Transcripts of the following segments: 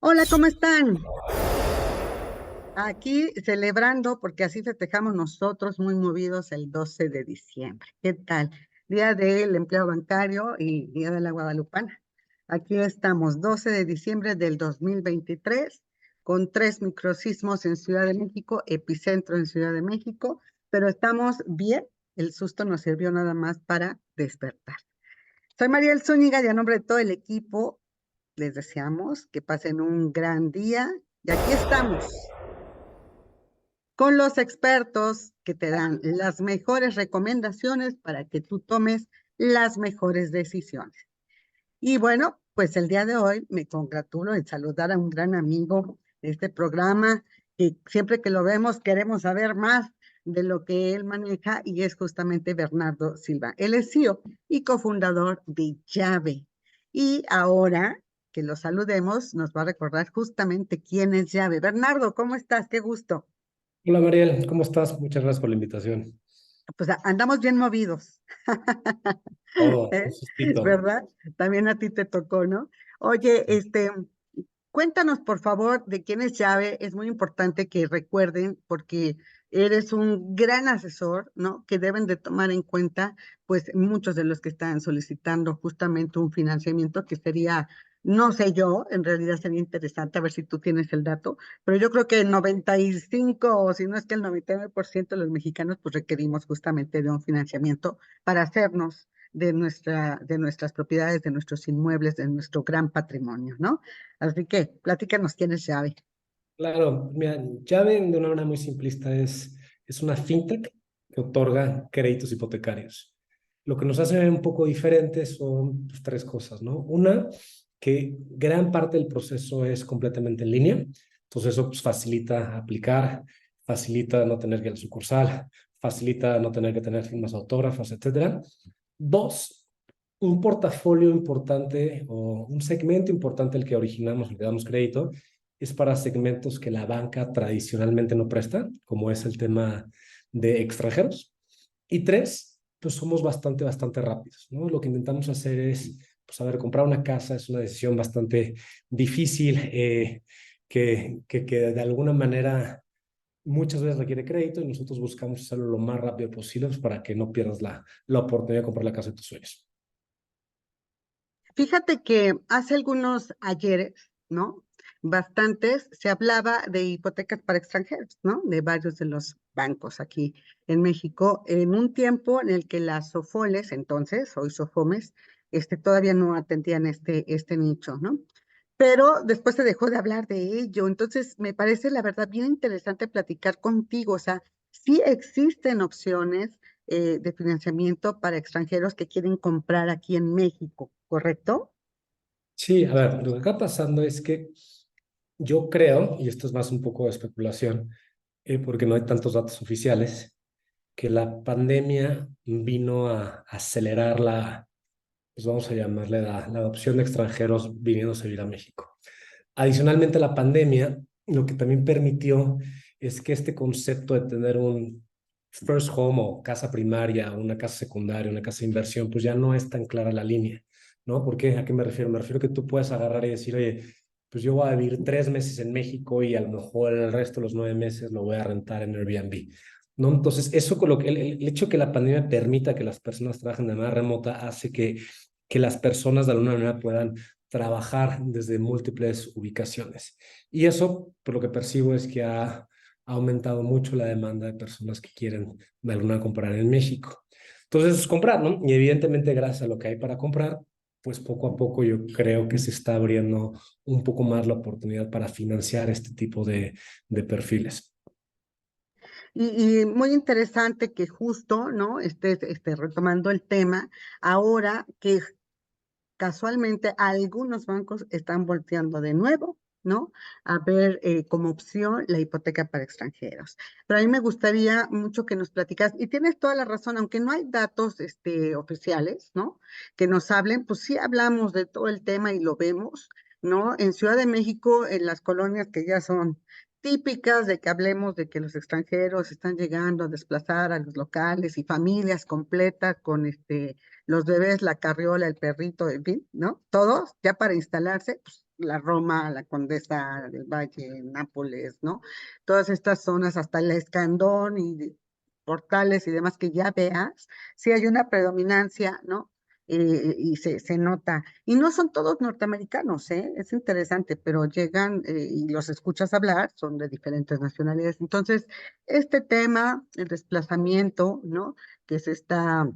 Hola, ¿cómo están? Aquí celebrando, porque así festejamos nosotros muy movidos el 12 de diciembre. ¿Qué tal? Día del empleo bancario y Día de la Guadalupana. Aquí estamos, 12 de diciembre del 2023, con tres microsismos en Ciudad de México, epicentro en Ciudad de México, pero estamos bien. El susto nos sirvió nada más para despertar. Soy Mariel Zúñiga y a nombre de todo el equipo les deseamos que pasen un gran día y aquí estamos con los expertos que te dan las mejores recomendaciones para que tú tomes las mejores decisiones. Y bueno, pues el día de hoy me congratulo en saludar a un gran amigo de este programa que siempre que lo vemos queremos saber más de lo que él maneja y es justamente Bernardo Silva. Él es CEO y cofundador de Llave. Y ahora que lo saludemos, nos va a recordar justamente quién es Llave. Bernardo, ¿cómo estás? Qué gusto. Hola Mariel, ¿cómo estás? Muchas gracias por la invitación. Pues andamos bien movidos. Un ¿Eh? sustito. ¿Verdad? También a ti te tocó, ¿no? Oye, cuéntanos por favor de quién es Llave. Es muy importante que recuerden porque eres un gran asesor, ¿no? Que deben de tomar en cuenta, pues, muchos de los que están solicitando justamente un financiamiento que sería, no sé yo, en realidad sería interesante a ver si tú tienes el dato, pero yo creo que el 95, o si no es que el 99% de los mexicanos, pues requerimos justamente de un financiamiento para hacernos de nuestras propiedades, de nuestros inmuebles, de nuestro gran patrimonio, ¿no? Así que platícanos quién es Llave. Claro, mira, Llave de una manera muy simplista es una fintech que otorga créditos hipotecarios. Lo que nos hace ver un poco diferentes son pues, tres cosas, ¿no? Una, que gran parte del proceso es completamente en línea, entonces eso pues, facilita aplicar, facilita no tener que ir a la sucursal, facilita no tener que tener firmas autógrafas, etcétera. Dos, un portafolio importante o un segmento importante al que originamos, le damos crédito, es para segmentos que la banca tradicionalmente no presta, como es el tema de extranjeros. Y tres, pues somos bastante rápidos, ¿no? Lo que intentamos hacer es, pues a ver, comprar una casa es una decisión bastante difícil, que de alguna manera muchas veces requiere crédito y nosotros buscamos hacerlo lo más rápido posible pues, para que no pierdas la oportunidad de comprar la casa de tus sueños. Fíjate que hace algunos ayeres, ¿no? Bastantes, se hablaba de hipotecas para extranjeros, ¿no? De varios de los bancos aquí en México, en un tiempo en el que las SOFOLES, entonces, hoy SOFOMES, todavía no atendían este nicho, ¿no? Pero después se dejó de hablar de ello. Entonces, me parece la verdad bien interesante platicar contigo. O sea, sí existen opciones de financiamiento para extranjeros que quieren comprar aquí en México, ¿correcto? Sí, a ver, lo que está pasando es que yo creo, y esto es más un poco de especulación, porque no hay tantos datos oficiales, que la pandemia vino a acelerar pues vamos a llamarle la adopción de extranjeros viniendo a vivir a México. Adicionalmente, la pandemia lo que también permitió es que este concepto de tener un first home o casa primaria, una casa secundaria, una casa de inversión, pues ya no es tan clara la línea, ¿no? ¿Por qué? ¿A qué me refiero? Me refiero a que tú puedes agarrar y decir, oye, pues yo voy a vivir 3 meses en México y a lo mejor el resto de los 9 meses lo voy a rentar en Airbnb. ¿No? Entonces, eso con lo que el hecho que la pandemia permita que las personas trabajen de manera remota hace que las personas de alguna manera puedan trabajar desde múltiples ubicaciones. Y eso, por lo que percibo, es que ha aumentado mucho la demanda de personas que quieren de alguna manera comprar en México. Entonces, es comprar, ¿no? Y evidentemente, gracias a lo que hay para comprar, pues poco a poco yo creo que se está abriendo un poco más la oportunidad para financiar este tipo de perfiles. Y muy interesante que justo, ¿no? Retomando el tema, ahora que casualmente algunos bancos están volteando de nuevo, ¿no? A ver como opción la hipoteca para extranjeros. Pero a mí me gustaría mucho que nos platicas, y tienes toda la razón, aunque no hay datos oficiales, ¿no? Que nos hablen, pues sí hablamos de todo el tema y lo vemos, ¿no? En Ciudad de México, en las colonias que ya son típicas de que hablemos de que los extranjeros están llegando a desplazar a los locales y familias completas con los bebés, la carriola, el perrito, en fin, ¿no? Todos ya para instalarse, pues la Roma, la Condesa del Valle, Nápoles, ¿no? Todas estas zonas, hasta el Escandón y Portales y demás que ya veas, sí hay una predominancia, ¿no? Y se nota. Y no son todos norteamericanos, ¿eh? Es interesante, pero llegan y los escuchas hablar, son de diferentes nacionalidades. Entonces, este tema, el desplazamiento, ¿no? Que se está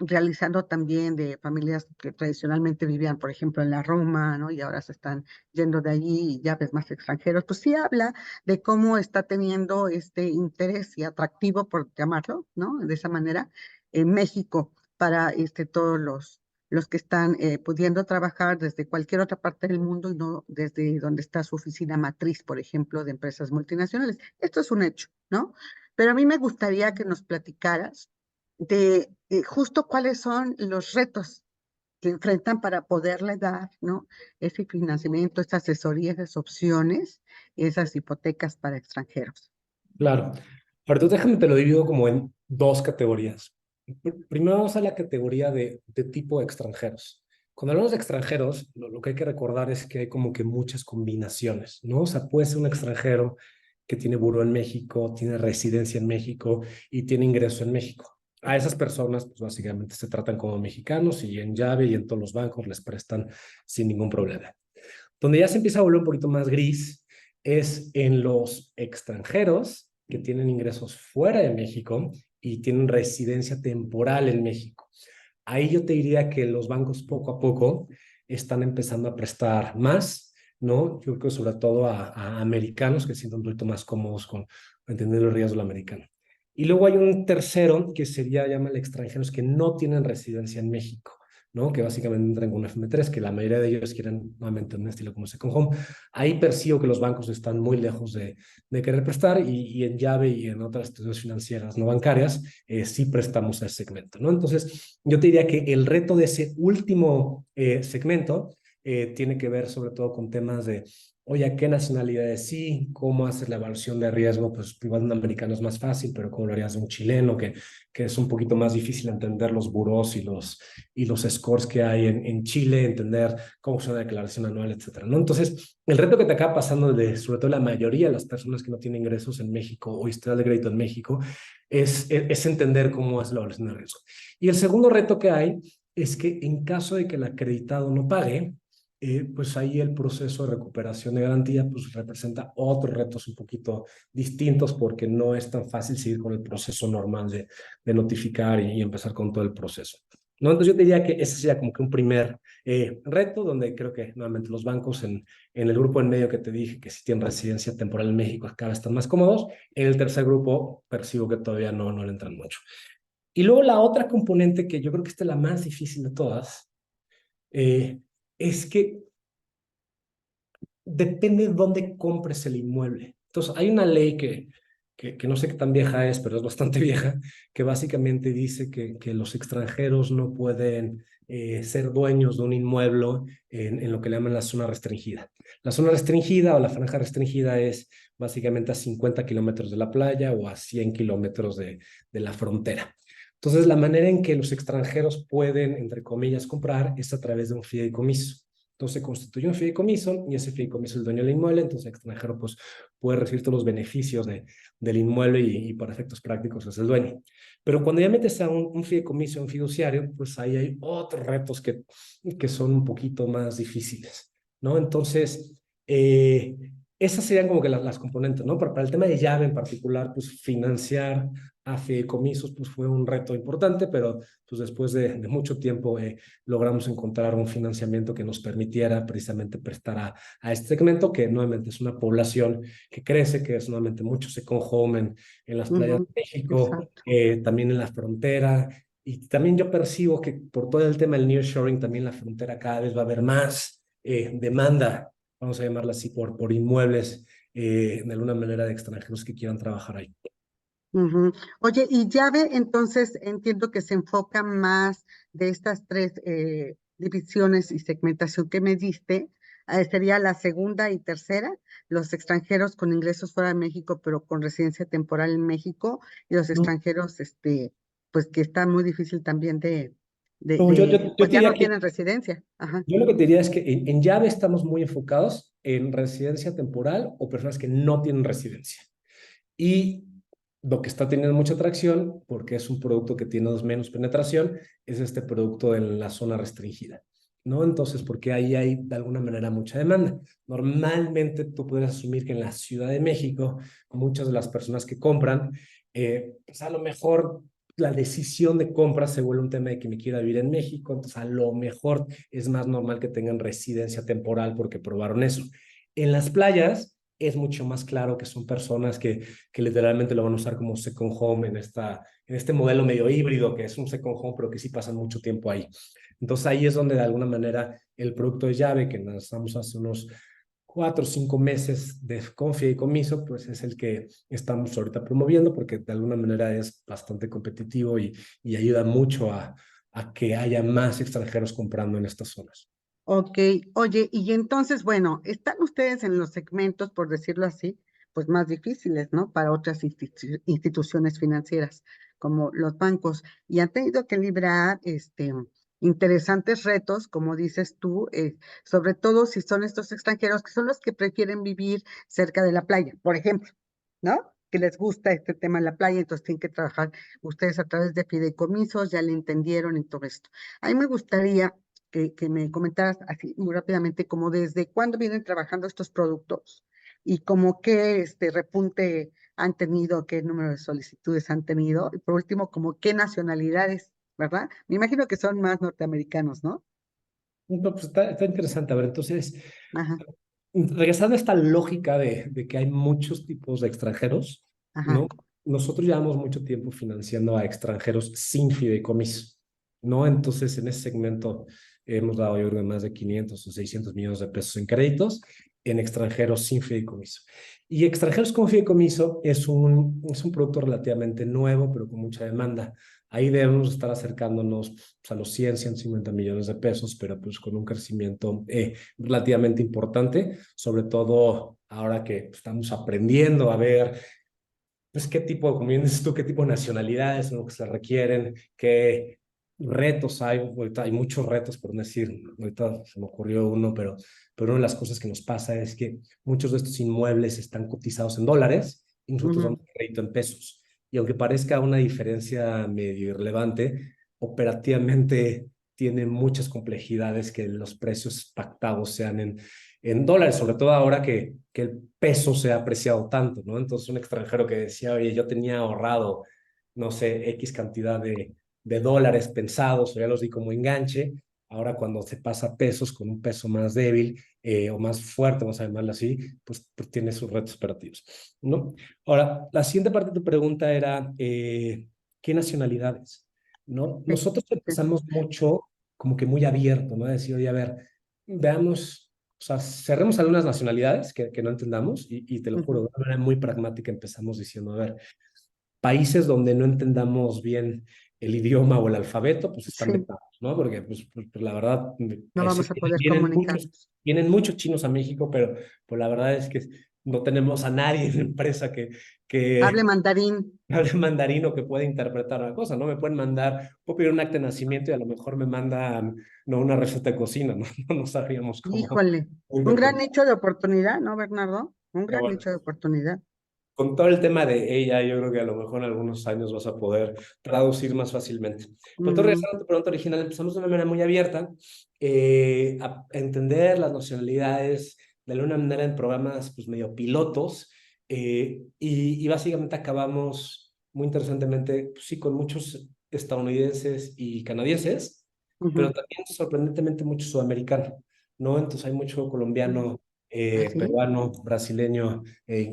realizando también de familias que tradicionalmente vivían, por ejemplo, en la Roma, ¿no? Y ahora se están yendo de allí y ya ves más extranjeros, pues sí habla de cómo está teniendo este interés y atractivo, por llamarlo, ¿no? De esa manera, en México para todos los que están pudiendo trabajar desde cualquier otra parte del mundo y no desde donde está su oficina matriz, por ejemplo, de empresas multinacionales. Esto es un hecho, ¿no? Pero a mí me gustaría que nos platicaras de justo cuáles son los retos que enfrentan para poderle dar, ¿no? Ese financiamiento, esa asesoría, esas opciones, esas hipotecas para extranjeros. Claro. Pero tú déjame, te lo divido como en dos categorías. Primero vamos a la categoría de tipo extranjeros. Cuando hablamos de extranjeros, lo que hay que recordar es que hay como que muchas combinaciones, ¿no? O sea, puede ser un extranjero que tiene buró en México, tiene residencia en México y tiene ingreso en México. A esas personas, pues básicamente se tratan como mexicanos y en llave y en todos los bancos les prestan sin ningún problema. Donde ya se empieza a volver un poquito más gris es en los extranjeros que tienen ingresos fuera de México y tienen residencia temporal en México. Ahí yo te diría que los bancos poco a poco están empezando a prestar más, ¿no? Yo creo que sobre todo a americanos que se sienten un poquito más cómodos con entender el riesgo americano. Y luego hay un tercero que sería, llaman extranjeros que no tienen residencia en México, ¿no? Que básicamente entran con un FM3, que la mayoría de ellos quieren nuevamente un estilo como Second Home. Ahí percibo que los bancos están muy lejos de querer prestar y en llave y en otras instituciones financieras no bancarias sí prestamos a ese segmento, ¿no? Entonces, yo te diría que el reto de ese último segmento tiene que ver sobre todo con temas de, oye, ¿a qué nacionalidades sí? ¿Cómo haces la evaluación de riesgo? Pues igual un americano es más fácil, pero ¿cómo lo harías de un chileno? Que es un poquito más difícil entender los burós y los scores que hay en Chile, entender cómo funciona la declaración anual, etcétera, ¿no? Entonces, el reto que te acaba pasando de, sobre todo la mayoría de las personas que no tienen ingresos en México o historial de crédito en México, es entender cómo es la evaluación de riesgo. Y el segundo reto que hay es que en caso de que el acreditado no pague, pues ahí el proceso de recuperación de garantía pues representa otros retos un poquito distintos porque no es tan fácil seguir con el proceso normal de notificar y empezar con todo el proceso. ¿No? Entonces yo te diría que ese sería como que un primer reto donde creo que nuevamente los bancos en el grupo en medio que te dije que si tienen residencia temporal en México acá están más cómodos, en el tercer grupo percibo que todavía no le entran mucho. Y luego la otra componente que yo creo que esta es la más difícil de todas, eh, es que depende de dónde compres el inmueble. Entonces, hay una ley que no sé qué tan vieja es, pero es bastante vieja, que básicamente dice que los extranjeros no pueden ser dueños de un inmueble en lo que le llaman la zona restringida. La zona restringida o la franja restringida es básicamente a 50 kilómetros de la playa o a 100 kilómetros de la frontera. Entonces, la manera en que los extranjeros pueden, entre comillas, comprar es a través de un fideicomiso. Entonces se constituye un fideicomiso y ese fideicomiso es el dueño del inmueble, entonces el extranjero pues puede recibir todos los beneficios del inmueble y para efectos prácticos es el dueño. Pero cuando ya metes a un fideicomiso, un fiduciario, pues ahí hay otros retos que son un poquito más difíciles, ¿no? Entonces, esas serían como que las componentes, ¿no? Para el tema de llave en particular, pues financiar a fideicomisos pues fue un reto importante, pero pues después de mucho tiempo logramos encontrar un financiamiento que nos permitiera precisamente prestar a este segmento, que nuevamente es una población que crece, que es nuevamente mucho second home en las playas Ujú, de México, exacto. también en la frontera, y también yo percibo que por todo el tema del nearshoring, también la frontera cada vez va a haber más demanda, vamos a llamarla así, por inmuebles, de alguna manera de extranjeros que quieran trabajar ahí. Ujú. Oye, y llave, entonces entiendo que se enfoca más de estas tres divisiones y segmentación que me diste, sería la segunda y tercera, los extranjeros con ingresos fuera de México, pero con residencia temporal en México, y los No, extranjeros, pues que está muy difícil también No, yo pues te ya diría no que tienen residencia. Ajá. yo lo que te diría es que en llave estamos muy enfocados en residencia temporal o personas que no tienen residencia. Y lo que está teniendo mucha atracción, porque es un producto que tiene menos penetración, es este producto en la zona restringida, ¿no? Entonces, porque ahí hay de alguna manera mucha demanda. Normalmente tú puedes asumir que en la Ciudad de México, muchas de las personas que compran, pues a lo mejor la decisión de compra se vuelve un tema de que me quiera vivir en México, entonces a lo mejor es más normal que tengan residencia temporal porque probaron eso. En las playas es mucho más claro que son personas que literalmente lo van a usar como second home en este modelo medio híbrido, que es un second home, pero que sí pasan mucho tiempo ahí. Entonces ahí es donde de alguna manera el producto de llave que lanzamos hace unos 4 o 5 meses de con fideicomiso, pues es el que estamos ahorita promoviendo porque de alguna manera es bastante competitivo y ayuda mucho a que haya más extranjeros comprando en estas zonas. Ok, oye, y entonces, bueno, están ustedes en los segmentos, por decirlo así, pues más difíciles, ¿no? Para otras instituciones financieras, como los bancos, y han tenido que librar, interesantes retos, como dices tú, sobre todo si son estos extranjeros que son los que prefieren vivir cerca de la playa, por ejemplo, ¿no? Que les gusta este tema de la playa, entonces tienen que trabajar ustedes a través de fideicomisos, ya le entendieron y todo esto. A mí me gustaría que me comentaras así muy rápidamente, como desde cuándo vienen trabajando estos productos y como qué repunte han tenido, qué número de solicitudes han tenido, y por último, como qué nacionalidades, ¿verdad? Me imagino que son más norteamericanos, ¿no? No, pues está interesante. A ver, entonces, Ajá, regresando a esta lógica de que hay muchos tipos de extranjeros, ajá, ¿no? Nosotros llevamos mucho tiempo financiando a extranjeros sin fideicomiso, ¿no? Entonces, en ese segmento hemos dado, yo creo, más de 500 o 600 millones de pesos en créditos en extranjeros sin fideicomiso. Y extranjeros con fideicomiso es un producto relativamente nuevo, pero con mucha demanda. Ahí debemos estar acercándonos pues, a los 150 millones de pesos, pero pues con un crecimiento relativamente importante, sobre todo ahora que estamos aprendiendo a ver pues qué tipo, como bien dices tú, qué tipo de nacionalidades son lo que se requieren, qué retos hay. Ahorita hay muchos retos, por no decir, ahorita se me ocurrió uno, pero una de las cosas que nos pasa es que muchos de estos inmuebles están cotizados en dólares y nosotros ujú, damos crédito en pesos. Y aunque parezca una diferencia medio irrelevante, operativamente tiene muchas complejidades que los precios pactados sean en dólares, sobre todo ahora que el peso se ha apreciado tanto, ¿no? Entonces un extranjero que decía, oye, yo tenía ahorrado, no sé, X cantidad de dólares pensados, o ya los di como enganche, ahora cuando se pasa a pesos con un peso más débil o más fuerte, vamos a llamarlo así, pues tiene sus retos operativos, ¿no? Ahora, la siguiente parte de tu pregunta era, ¿qué nacionalidades? ¿No? sí, Nosotros sí, empezamos mucho, como que muy abierto, ¿no? Decir, oye, a ver, veamos, o sea, cerremos algunas nacionalidades que no entendamos y te lo juro, ujú, de una manera muy pragmática empezamos diciendo, a ver, países donde no entendamos bien el idioma o el alfabeto, pues están sí, vetados, ¿no? Porque, pues, la verdad, no sí, vamos a poder vienen muchos, comunicarnos. vienen muchos chinos a México, pero pues, la verdad es que no tenemos a nadie en la empresa Hable que mandarín. hable mandarín o que pueda interpretar una cosa, ¿no? Me pueden mandar, puedo pedir un acta de nacimiento y a lo mejor me mandan, no, una receta de cocina, ¿no? No sabríamos cómo Híjole, un gran interpretar. nicho de oportunidad, ¿no, Bernardo? Un Pero gran bueno, nicho de oportunidad. con todo el tema de ella, yo creo que a lo mejor en algunos años vas a poder traducir más fácilmente. Pero entonces, Ujú, regresando a tu pregunta original, empezamos de una manera muy abierta a entender las nacionalidades, de alguna manera en programas pues medio pilotos, y básicamente acabamos muy interesantemente, pues, sí, con muchos estadounidenses y canadienses, pero ujú. también sorprendentemente mucho sudamericano, ¿no? Entonces hay mucho colombiano, ¿Así? peruano, brasileño,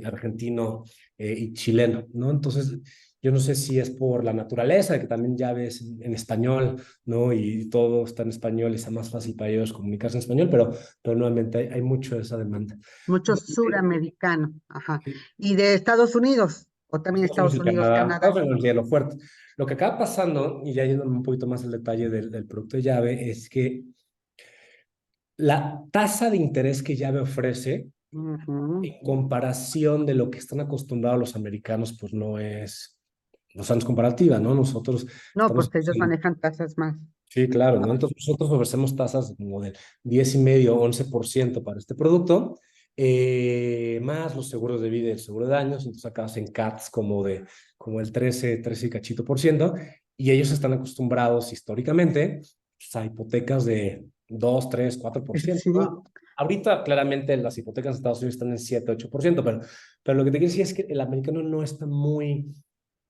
argentino y chileno, ¿no? Entonces, yo no sé si es por la naturaleza, que también ya ves en español, ¿no? Y todo está en español y está más fácil para ellos comunicarse en español, pero nuevamente hay mucho de esa demanda. Muchos De suramericanos, ajá. ¿Y de Estados Unidos? ¿O también Estados Unidos Estados y Unidos, Canadá, Estados Canadá? Unidos y lo fuerte. Lo que acaba pasando, y ya yendo un poquito más al detalle del producto de llave, es que la tasa de interés que llave ofrece Ujú. en comparación de lo que están acostumbrados los americanos, pues no es comparativa, ¿no? Nosotros No, estamos pues ellos manejan tasas más. Sí, claro, ¿no? Entonces nosotros ofrecemos tasas como del 10,5, 11% para este producto, más los seguros de vida y el seguro de daños, entonces acá hacen CATs como el 13 y cachito por ciento, y ellos están acostumbrados históricamente pues, a hipotecas de 2, 3, 4%. Sí, ¿No? Ahorita claramente las hipotecas en Estados Unidos están en 7, 8%, pero lo que te quiero decir es que el americano no está muy,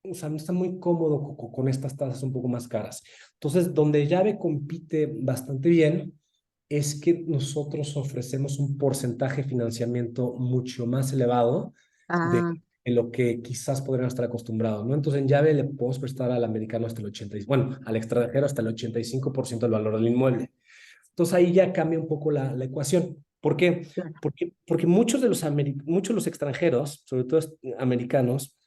o sea, no está muy cómodo con estas tasas un poco más caras. Entonces, donde Llave compite bastante bien es que nosotros ofrecemos un porcentaje de financiamiento mucho más elevado ah, de lo que quizás podrían estar acostumbrados, ¿no? Entonces, en Llave le podemos prestar al americano hasta el 80, bueno, al extranjero hasta el 85% del valor del inmueble. Entonces, ahí ya cambia un poco la ecuación. ¿Por qué? claro. Porque muchos de los extranjeros, sobre todo americanos,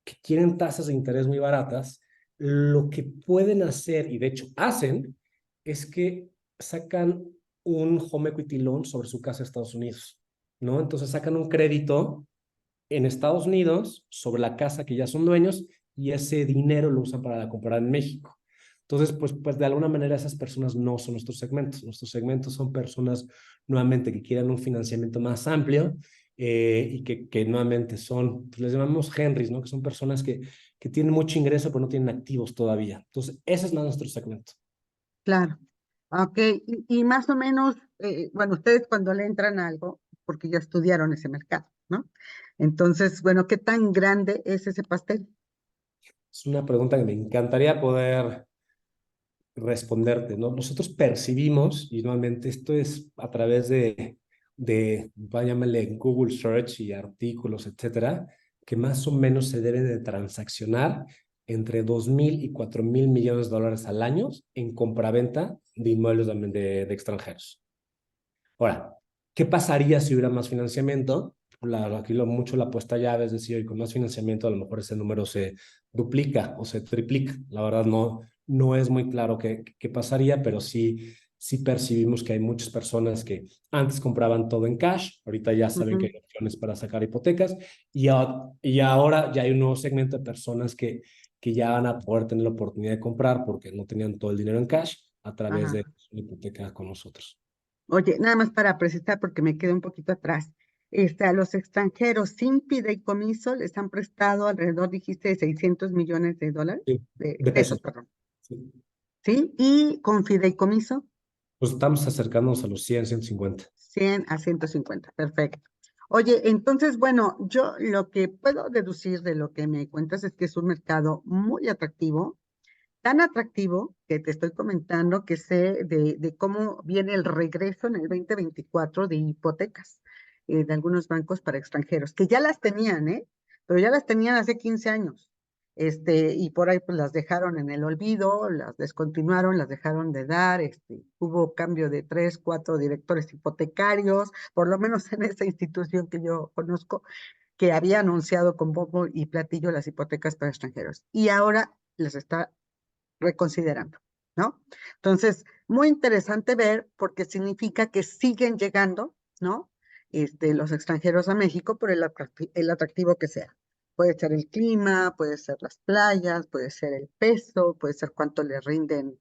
que quieren tasas de interés muy baratas, lo que pueden hacer, y de hecho hacen, es que sacan un home equity loan sobre su casa en Estados Unidos, ¿no? Entonces sacan un crédito en Estados Unidos sobre la casa que ya son dueños y ese dinero lo usan para comprar en México. Entonces, pues de alguna manera esas personas no son nuestros segmentos. Nuestros segmentos son personas nuevamente que quieran un financiamiento más amplio y que nuevamente son, pues les llamamos Henrys, ¿no? Que son personas que tienen mucho ingreso pero no tienen activos todavía. Entonces, ese es más nuestro segmento. Claro. Ok, y más o menos, bueno, ustedes cuando le entran a algo, porque ya estudiaron ese mercado, ¿no? Entonces, bueno, ¿qué tan grande es ese pastel? Es una pregunta que me encantaría poder responderte, ¿no? Nosotros percibimos, y nuevamente esto es a través váyamele Google Search y artículos, etcétera, que más o menos se deben de transaccionar entre 2,000 y 4,000 millones de dólares al año en compraventa de inmuebles de extranjeros. Ahora, ¿qué pasaría si hubiera más financiamiento? Aquí mucho la apuesta a llave, es decir, con más financiamiento a lo mejor ese número se duplica o se triplica. La verdad no es muy claro qué pasaría, pero sí percibimos que hay muchas personas que antes compraban todo en cash, ahorita ya saben que Ujú, hay opciones para sacar hipotecas y ahora ya hay un nuevo segmento de personas que ya van a poder tener la oportunidad de comprar porque no tenían todo el dinero en cash a través ajá. de una hipoteca con nosotros. Oye, nada más para precisar, porque me quedé un poquito atrás. A los extranjeros sin fideicomiso les han prestado alrededor, dijiste, de 600 millones de dólares, Sí, de de pesos, pesos. perdón. Sí. ¿Sí? Y con fideicomiso, Pues estamos acercándonos a los 100, 150. 100 a 150. Perfecto. Oye, entonces, bueno, yo lo que puedo deducir de lo que me cuentas es que es un mercado muy atractivo, tan atractivo que te estoy comentando que sé de cómo viene el regreso en el 2024 de hipotecas de algunos bancos para extranjeros, que ya las tenían, ¿eh? Pero ya las tenían hace 15 años. Y por ahí pues las dejaron en el olvido, las descontinuaron, las dejaron de dar, hubo cambio de 3, 4 directores hipotecarios, por lo menos en esa institución que yo conozco, que había anunciado con bombo y platillo las hipotecas para extranjeros. Y ahora las está reconsiderando, ¿no? Entonces, muy interesante ver porque significa que siguen llegando, ¿no? Los extranjeros a México por el atractivo que sea. Puede ser el clima, puede ser las playas, puede ser el peso, puede ser cuánto le rinden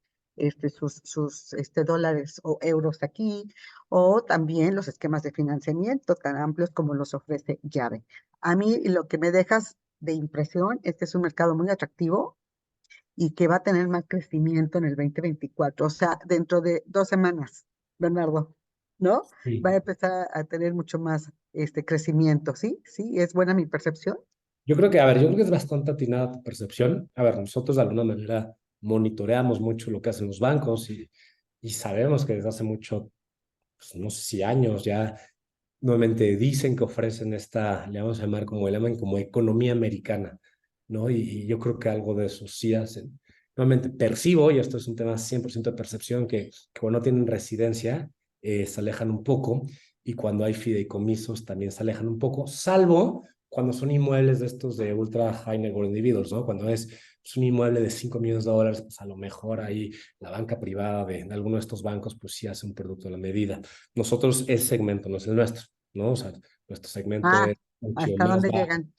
sus dólares o euros aquí, o también los esquemas de financiamiento tan amplios como los ofrece Llave. A mí lo que me dejas de impresión es que es un mercado muy atractivo y que va a tener más crecimiento en el 2024, o sea, dentro de 2 semanas, Bernardo, ¿no? Va a Sí. empezar a tener mucho más crecimiento, ¿sí? ¿Sí? ¿Es buena mi percepción? Yo creo que, a ver, yo creo que es bastante atinada tu percepción. A ver, nosotros de alguna manera monitoreamos mucho lo que hacen los bancos y sabemos que desde hace mucho, pues, no sé si años ya, nuevamente dicen que ofrecen esta, le vamos a llamar como le llaman, como economía americana, ¿no? Y yo creo que algo de eso sí hacen. Nuevamente percibo, y esto es un tema 100% de percepción, que cuando no tienen residencia se alejan un poco y cuando hay fideicomisos también se alejan un poco, salvo cuando son inmuebles de estos de ultra high net worth individuals, ¿no? Cuando es un inmueble de 5 millones de dólares, pues a lo mejor ahí la banca privada de alguno de estos bancos, pues sí hace un producto a la medida. Nosotros, ese segmento no es el nuestro, ¿no? O sea, nuestro segmento Ah, es mucho ¿hasta más dónde bajo. llegan?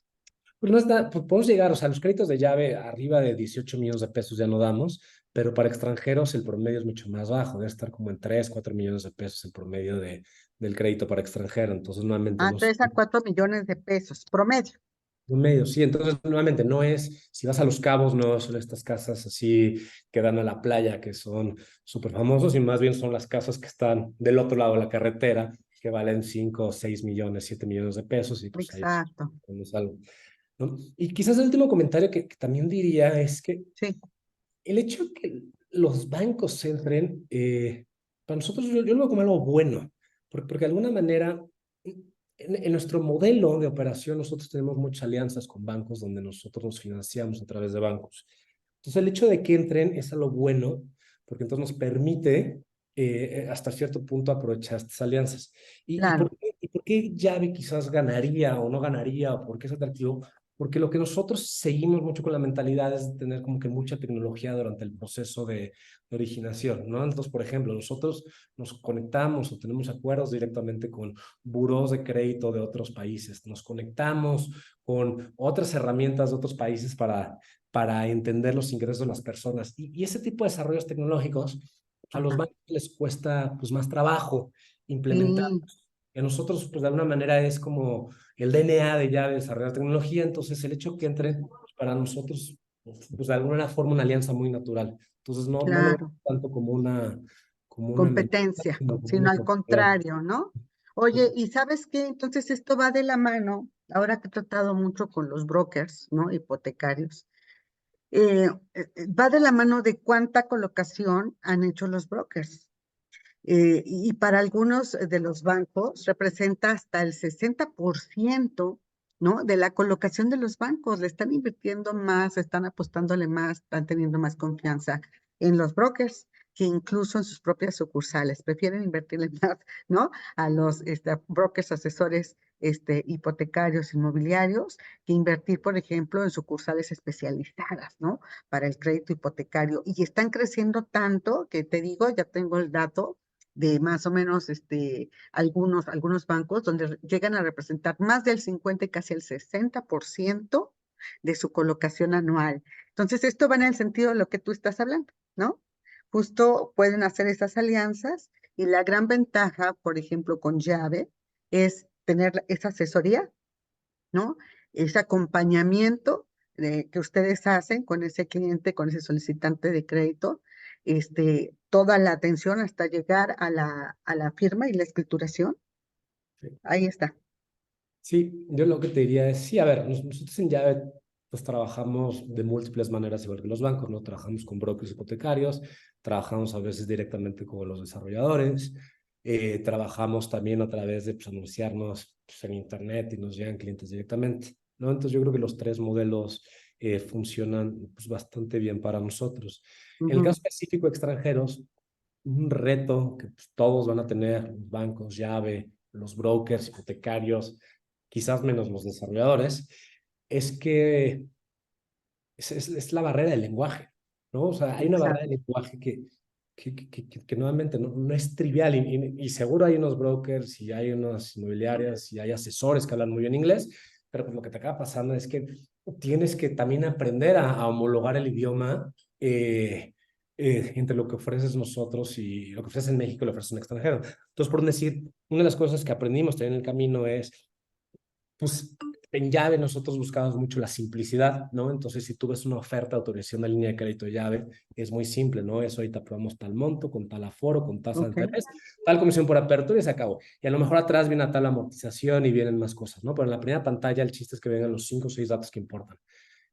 Pues no está, pues podemos llegar, o sea, los créditos de llave arriba de 18 millones de pesos ya no damos, pero para extranjeros el promedio es mucho más bajo, debe estar como en 3, 4 millones de pesos el promedio del crédito para extranjero. Entonces, nuevamente, A no 3 a 4 millones de pesos, promedio. un medio, sí. Entonces, nuevamente, no es, si vas a Los Cabos, no son estas casas así que dan a la playa, que son súper famosos, y más bien son las casas que están del otro lado de la carretera, que valen 5, 6 millones, 7 millones de pesos, y pues ahí Exacto. es algo, ¿no? Y quizás el último comentario que también diría es que Sí, el hecho de que los bancos entren, para nosotros yo lo veo como algo bueno, porque de alguna manera en nuestro modelo de operación nosotros tenemos muchas alianzas con bancos donde nosotros nos financiamos a través de bancos. Entonces el hecho de que entren es algo bueno, porque entonces nos permite hasta cierto punto aprovechar estas alianzas. claro, ¿Y por qué Llave quizás ganaría o no ganaría o por qué es atractivo? Porque lo que nosotros seguimos mucho con la mentalidad es tener como que mucha tecnología durante el proceso de originación, ¿no? Entonces, por ejemplo, nosotros nos conectamos o tenemos acuerdos directamente con buros de crédito de otros países, nos conectamos con otras herramientas de otros países para entender los ingresos de las personas. Y ese tipo de desarrollos tecnológicos a los ajá, bancos les cuesta pues más trabajo implementar. sí, Y a nosotros, pues de alguna manera es como el DNA de ya desarrollar tecnología, entonces el hecho que entre, pues, para nosotros, pues de alguna forma una alianza muy natural. Entonces no lo veo claro, tanto como una amenaza, competencia, sino como una sino al oportunidad. contrario, ¿no? Oye, ¿y sabes qué? Entonces esto va de la mano, ahora que he tratado mucho con los brokers, ¿no? Hipotecarios, va de la mano de cuánta colocación han hecho los brokers. Y para algunos de los bancos representa hasta el 60%, ¿no? De la colocación de los bancos. Le están invirtiendo más, están apostándole más, están teniendo más confianza en los brokers que incluso en sus propias sucursales. Prefieren invertirle más, ¿no? A los brokers asesores hipotecarios inmobiliarios que invertir, por ejemplo, en sucursales especializadas, ¿no? Para el crédito hipotecario. Y están creciendo tanto que te digo, ya tengo el dato de más o menos algunos bancos donde llegan a representar más del 50 y casi el 60% de su colocación anual. Entonces, esto va en el sentido de lo que tú estás hablando, ¿no? Justo pueden hacer esas alianzas y la gran ventaja, por ejemplo, con Llave, es tener esa asesoría, ¿no? Ese acompañamiento que ustedes hacen con ese cliente, con ese solicitante de crédito, toda la atención hasta llegar a la firma y la escrituración. Ahí está. Sí, yo lo que te diría es, sí, a ver, nosotros en Llave pues trabajamos de múltiples maneras igual que los bancos, ¿no? Trabajamos con brokers hipotecarios, trabajamos a veces directamente con los desarrolladores, trabajamos también a través de pues, anunciarnos pues, en internet y nos llegan clientes directamente, ¿no? Entonces yo creo que los tres modelos funcionan pues, bastante bien para nosotros. En el Ujú, caso específico de extranjeros, un reto que pues, todos van a tener, los bancos, Llave, los brokers hipotecarios, quizás menos los desarrolladores, es que es la barrera del lenguaje, ¿no? O sea, hay una barrera del exacto. lenguaje que nuevamente no es trivial y seguro hay unos brokers y hay unas inmobiliarias y hay asesores que hablan muy bien inglés, pero pues lo que te acaba pasando es que tienes que también aprender a homologar el idioma entre lo que ofreces nosotros y lo que ofreces en México y lo que ofreces en extranjero. Entonces, por decir, una de las cosas que aprendimos también en el camino es pues en llave nosotros buscamos mucho la simplicidad, ¿no? Entonces, si tú ves una oferta de autorización de línea de crédito de llave, es muy simple, ¿no? Eso ahorita aprobamos tal monto, con tal aforo, con tasa de Ok. interés, tal comisión por apertura y se acabó. Y a lo mejor atrás viene a tal amortización y vienen más cosas, ¿no? Pero en la primera pantalla el chiste es que vengan los 5 o 6 datos que importan.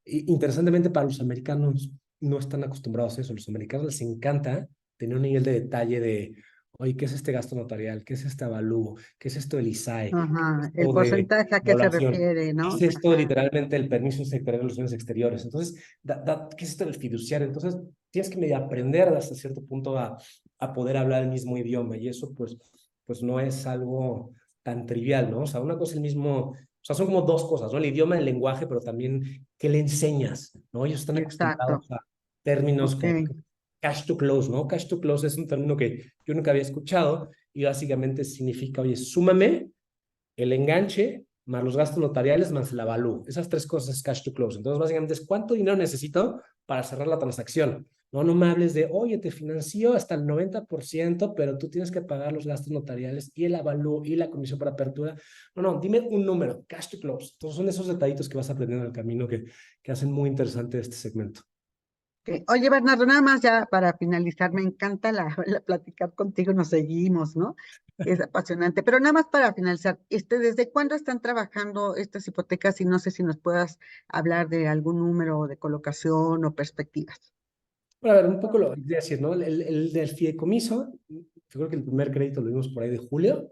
Y interesantemente, para los americanos no están acostumbrados a eso. Los americanos les encanta tener un nivel de detalle de, oye, ¿qué es este gasto notarial? ¿Qué es este avalúo? ¿Qué es esto del ISAE? ¿Qué es Ajá. El esto de porcentaje a qué se evaluación? refiere, ¿Qué ¿no? es esto Ajá. literalmente el permiso sectorial de relaciones exteriores? Entonces, ¿qué es esto del fiduciario? Entonces, tienes que medio aprender hasta cierto punto a poder hablar el mismo idioma y eso pues no es algo tan trivial, ¿no? O sea, una cosa es el mismo, o sea, son como dos cosas, ¿no? El idioma, el lenguaje, pero también qué le enseñas, ¿no? Ellos están Exacto. acostumbrados a términos Ok. como cash to close, ¿no? Cash to close es un término que yo nunca había escuchado y básicamente significa, oye, súmame el enganche más los gastos notariales más el avalúo. Esas tres cosas es cash to close. Entonces, básicamente es cuánto dinero necesito para cerrar la transacción. No, no me hables de, oye, te financió hasta el 90%, pero tú tienes que pagar los gastos notariales y el avalúo y la comisión por apertura. No, no, dime un número, cash to close. Entonces son esos detallitos que vas aprendiendo en el camino que hacen muy interesante este segmento. Ok. Oye, Bernardo, nada más ya para finalizar, me encanta la platicar contigo, nos seguimos, ¿no? Es apasionante, pero nada más para finalizar, ¿desde cuándo están trabajando estas hipotecas? Y no sé si nos puedas hablar de algún número de colocación o perspectivas. Bueno, a ver, un poco lo que decir, ¿no? El del fideicomiso, yo creo que el primer crédito lo vimos por ahí de julio,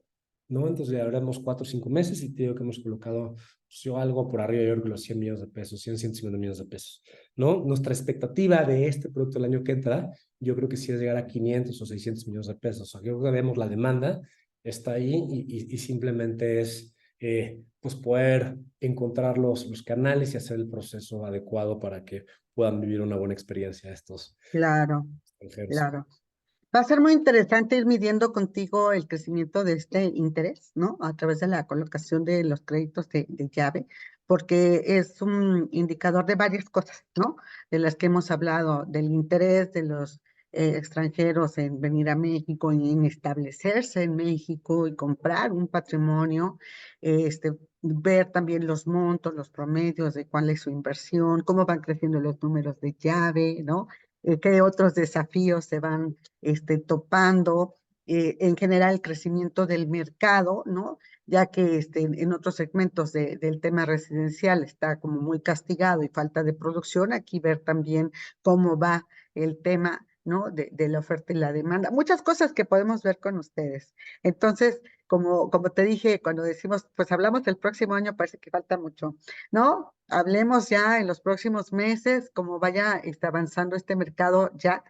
¿no? Entonces ya habremos 4 o 5 meses y te digo que hemos colocado, pues, yo algo por arriba, yo creo que los 100 millones de pesos, 150 millones de pesos, ¿no? Nuestra expectativa de este producto el año que entra, yo creo que sí es llegar a 500 o 600 millones de pesos. O sea, yo creo que vemos la demanda, está ahí y simplemente es, pues, poder encontrar los canales y hacer el proceso adecuado para que puedan vivir una buena experiencia estos Claro, extranjeros. claro. Va a ser muy interesante ir midiendo contigo el crecimiento de este interés, ¿no? A través de la colocación de los créditos de llave, porque es un indicador de varias cosas, ¿no? De las que hemos hablado, del interés de los extranjeros en venir a México y en establecerse en México y comprar un patrimonio, ver también los montos, los promedios de cuál es su inversión, cómo van creciendo los números de llave, ¿no? Qué otros desafíos se van topando, en general el crecimiento del mercado, ¿no? Ya que en otros segmentos del tema residencial está como muy castigado y falta de producción, aquí ver también cómo va el tema, ¿no? De la oferta y la demanda. Muchas cosas que podemos ver con ustedes. Entonces, como te dije, cuando decimos, pues hablamos del próximo año, parece que falta mucho, ¿no? Hablemos ya en los próximos meses, cómo vaya avanzando este mercado ya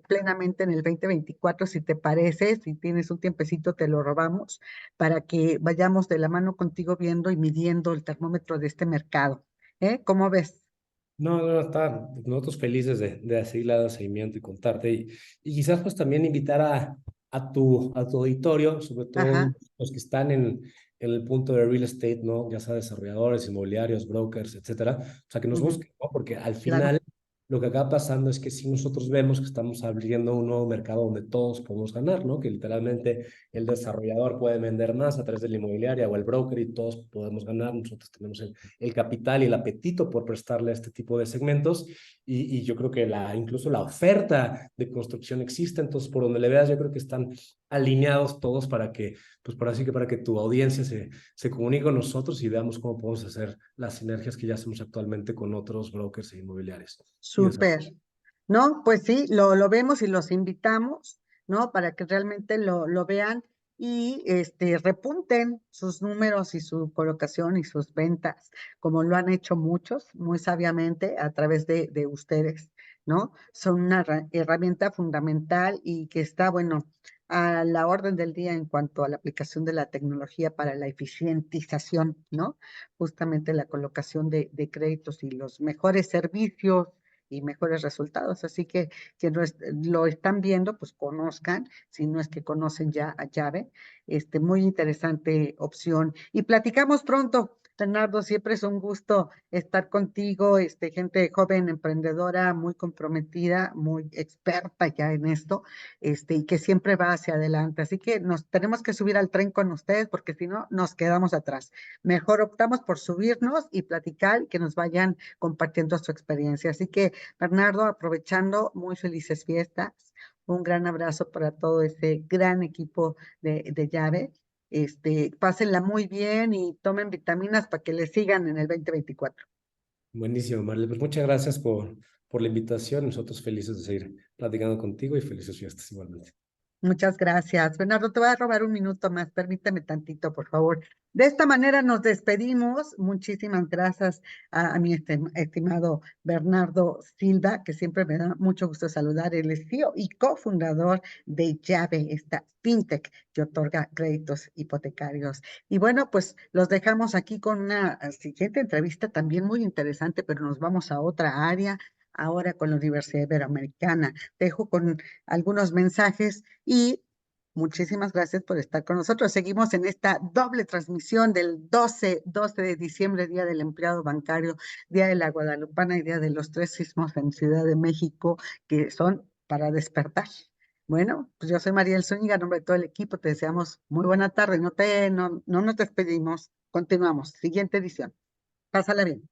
plenamente en el 2024, si te parece, si tienes un tiempecito, te lo robamos para que vayamos de la mano contigo viendo y midiendo el termómetro de este mercado. ¿Eh? ¿Cómo ves? No, no, está, nosotros felices de seguirle dando seguimiento y contarte. Y quizás pues también invitar a tu auditorio, sobre todo Ajá. los que están en el punto de real estate, ¿no? Ya sea desarrolladores, inmobiliarios, brokers, etcétera. O sea, que nos Ujú. busquen, ¿no? Porque al Claro. final lo que acaba pasando es que si nosotros vemos que estamos abriendo un nuevo mercado donde todos podemos ganar, ¿no? Que literalmente el desarrollador puede vender más a través de la inmobiliaria o el broker y todos podemos ganar. Nosotros tenemos el capital y el apetito por prestarle a este tipo de segmentos y yo creo que incluso la oferta de construcción existe, entonces por donde le veas yo creo que están alineados todos para que, pues por así que para que tu audiencia se comunique con nosotros y veamos cómo podemos hacer las sinergias que ya hacemos actualmente con otros brokers e inmobiliarios. Y eso. Súper. ¿No? Pues sí, lo vemos y los invitamos, ¿no? Para que realmente lo vean y repunten sus números y su colocación y sus ventas, como lo han hecho muchos, muy sabiamente, a través de ustedes, ¿no? Son una herramienta fundamental y que está, bueno, a la orden del día en cuanto a la aplicación de la tecnología para la eficientización, ¿no? Justamente la colocación de créditos y los mejores servicios y mejores resultados. Así que quienes lo están viendo, pues conozcan, si no es que conocen ya a Llave, muy interesante opción. Y platicamos pronto. Bernardo, siempre es un gusto estar contigo, gente joven, emprendedora, muy comprometida, muy experta ya en esto, y que siempre va hacia adelante. Así que nos tenemos que subir al tren con ustedes porque si no, nos quedamos atrás. Mejor optamos por subirnos y platicar y que nos vayan compartiendo su experiencia. Así que, Bernardo, aprovechando, muy felices fiestas. Un gran abrazo para todo ese gran equipo de llave. Pásenla muy bien y tomen vitaminas para que le sigan en el 2024. Buenísimo, Marley. Pues muchas gracias por la invitación. Nosotros felices de seguir platicando contigo y felices fiestas igualmente. Muchas gracias. Bernardo, te voy a robar un minuto más. Permíteme tantito, por favor. De esta manera nos despedimos. Muchísimas gracias a mi estimado Bernardo Silva, que siempre me da mucho gusto saludar. Él es CEO y cofundador de Llave, esta fintech que otorga créditos hipotecarios. Y bueno, pues los dejamos aquí con una siguiente entrevista también muy interesante, pero nos vamos a otra área, ahora con la Universidad Iberoamericana. Dejo con algunos mensajes y Muchísimas gracias por estar con nosotros. Seguimos en esta doble transmisión del 12 de diciembre, Día del Empleado Bancario, Día de la Guadalupana y Día de los Tres Sismos en Ciudad de México, que son para despertar. Bueno, pues yo soy Mariel Zúñiga, a nombre de todo el equipo, te deseamos muy buena tarde. No nos despedimos, continuamos. Siguiente edición. Pásala bien.